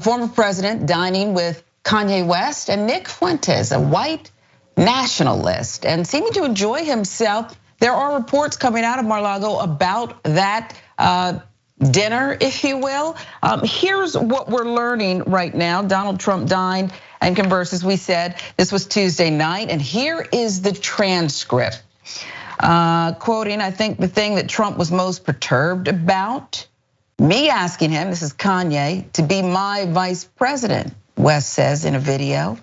former president dining with Kanye West and Nick Fuentes, a white nationalist, and seeming to enjoy himself. There are reports coming out of Mar-a-Lago about that dinner, if you will. Here's what we're learning right now. Donald Trump dined and conversed, as we said. This was Tuesday night, and here is the transcript. Quoting, I think the thing that Trump was most perturbed about, me asking him, this is Kanye, to be my vice president, West says in a video.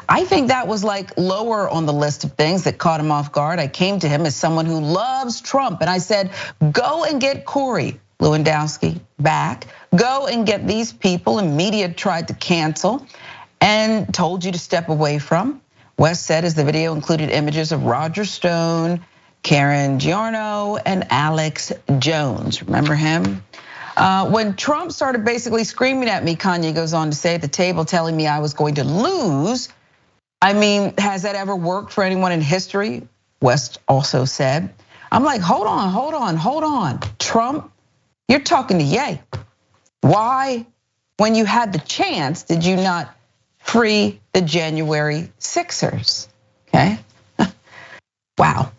I think that was like lower on the list of things that caught him off guard. I came to him as someone who loves Trump, and I said, go and get Corey Lewandowski back. Go and get these people and media tried to cancel and told you to step away from. West said as the video included images of Roger Stone, Karen Giorno, and Alex Jones. Remember him? When Trump started basically screaming at me, Kanye goes on to say at the table, telling me I was going to lose. I mean, has that ever worked for anyone in history? West also said. I'm like, hold on. Trump, you're talking to Ye. Why, when you had the chance, did you not free the January Sixers? Okay, wow.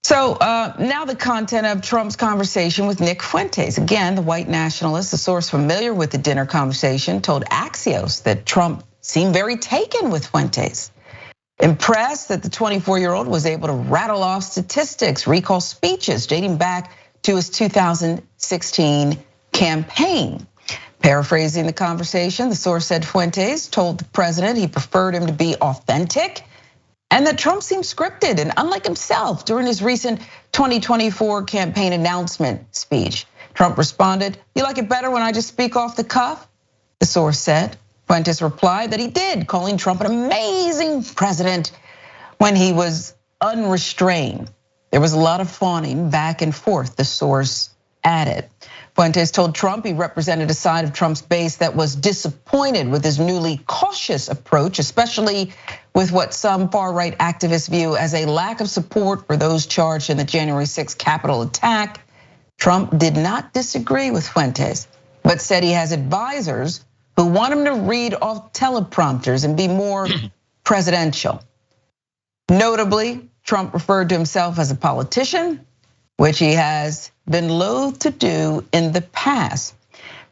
So now the content of Trump's conversation with Nick Fuentes. Again, the white nationalist, a source familiar with the dinner conversation, told Axios that Trump seemed very taken with Fuentes. Impressed that the 24-year-old was able to rattle off statistics, recall speeches dating back to his 2016 campaign. Paraphrasing the conversation, the source said Fuentes told the president he preferred him to be authentic, and that Trump seemed scripted and unlike himself during his recent 2024 campaign announcement speech. Trump responded, you like it better when I just speak off the cuff? The source said. Fuentes replied that he did, calling Trump an amazing president when he was unrestrained. There was a lot of fawning back and forth, the source added. Fuentes told Trump he represented a side of Trump's base that was disappointed with his newly cautious approach, especially with what some far-right activists view as a lack of support for those charged in the January 6th Capitol attack. Trump did not disagree with Fuentes, but said he has advisors who want him to read off teleprompters and be more presidential. Notably, Trump referred to himself as a politician, which he has been loath to do in the past.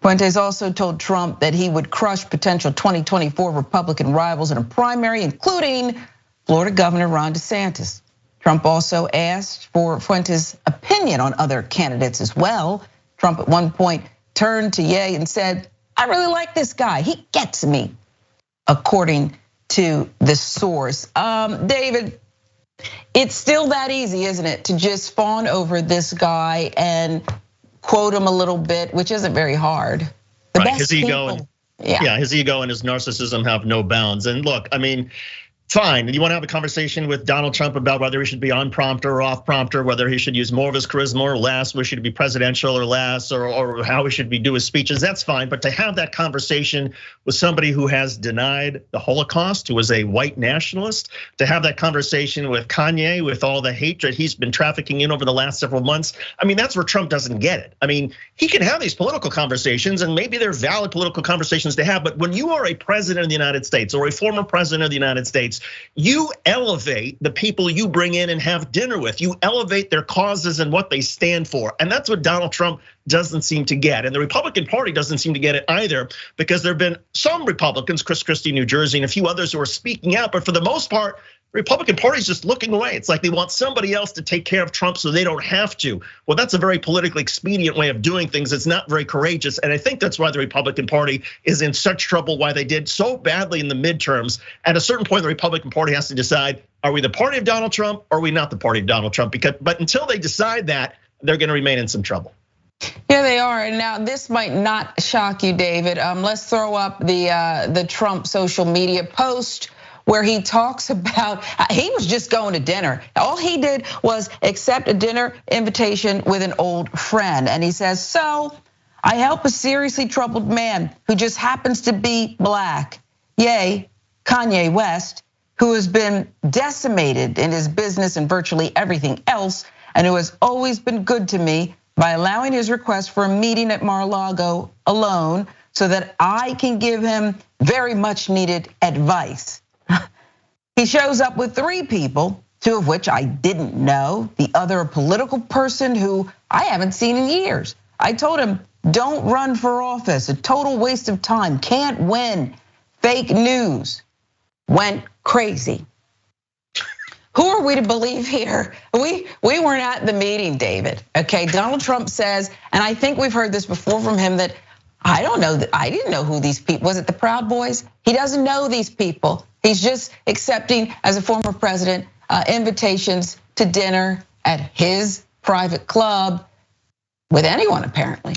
Fuentes also told Trump that he would crush potential 2024 Republican rivals in a primary, including Florida Governor Ron DeSantis. Trump also asked for Fuentes' opinion on other candidates as well. Trump at one point turned to Ye and said, I really like this guy, he gets me, according to the source. David, it's still that easy, isn't it, to just fawn over this guy and quote him a little bit, which isn't very hard. Right, his ego his ego and his narcissism have no bounds. And look, I mean, fine, you want to have a conversation with Donald Trump about whether he should be on prompter or off prompter, whether he should use more of his charisma or less, whether he should be presidential or less, or how he should do his speeches, that's fine. But to have that conversation with somebody who has denied the Holocaust, who is a white nationalist, to have that conversation with Kanye, with all the hatred he's been trafficking in over the last several months, I mean, that's where Trump doesn't get it. I mean, he can have these political conversations, and maybe they're valid political conversations to have, but when you are a president of the United States or a former president of the United States, you elevate the people you bring in and have dinner with. You elevate their causes and what they stand for. And that's what Donald Trump doesn't seem to get. And the Republican Party doesn't seem to get it either, because there have been some Republicans, Chris Christie, New Jersey, and a few others who are speaking out. But for the most part, the Republican Party is just looking away. It's like they want somebody else to take care of Trump so they don't have to. Well, that's a very politically expedient way of doing things. It's not very courageous. And I think that's why the Republican Party is in such trouble, why they did so badly in the midterms. At a certain point, the Republican Party has to decide, are we the party of Donald Trump or are we not the party of Donald Trump? But until they decide that, they're gonna remain in some trouble. Yeah, they are. And now this might not shock you, David. Let's throw up the Trump social media post where he talks about, he was just going to dinner. All he did was accept a dinner invitation with an old friend. And he says, so I help a seriously troubled man who just happens to be black. Yay, Kanye West, who has been decimated in his business and virtually everything else, and who has always been good to me by allowing his request for a meeting at Mar-a-Lago alone so that I can give him very much needed advice. He shows up with 3 people, 2 of which I didn't know, the other a political person who I haven't seen in years. I told him, don't run for office, a total waste of time, can't win, fake news. Went crazy. Who are we to believe here? We weren't at the meeting, David. Okay, Donald Trump says, and I think we've heard this before from him, that I don't know, I didn't know who these people, was it the Proud Boys? He doesn't know these people. He's just accepting, as a former president, invitations to dinner at his private club with anyone, apparently.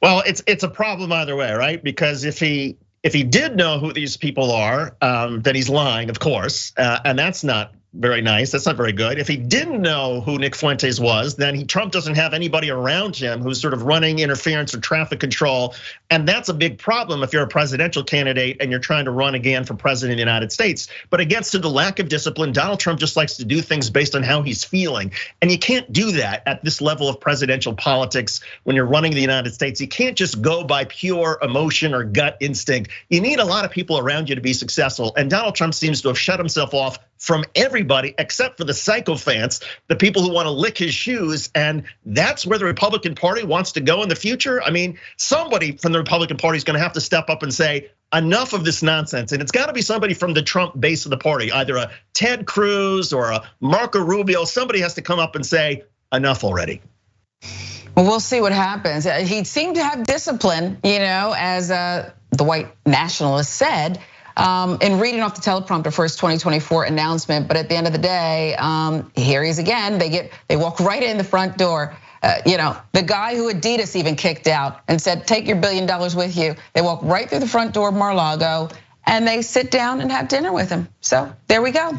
Well, it's a problem either way, right? Because if he did know who these people are, then he's lying, of course, and that's not very nice. That's not very good. If he didn't know who Nick Fuentes was, then Trump doesn't have anybody around him who's sort of running interference or traffic control. And that's a big problem if you're a presidential candidate and you're trying to run again for president of the United States. But it gets to the lack of discipline. Donald Trump just likes to do things based on how he's feeling. And you can't do that at this level of presidential politics when you're running the United States. You can't just go by pure emotion or gut instinct. You need a lot of people around you to be successful. And Donald Trump seems to have shut himself off from everybody except for the sycophants, the people who want to lick his shoes. And that's where the Republican Party wants to go in the future. I mean, somebody from the Republican Party is going to have to step up and say, enough of this nonsense. And it's got to be somebody from the Trump base of the party, either a Ted Cruz or a Marco Rubio. Somebody has to come up and say, enough already. Well, we'll see what happens. He seemed to have discipline, as the white nationalist said, in reading off the teleprompter for his 2024 announcement. But at the end of the day, here he is again. They walk right in the front door. The guy who Adidas even kicked out and said, take your $1 billion with you. They walk right through the front door of Mar-a-Lago and they sit down and have dinner with him. So there we go.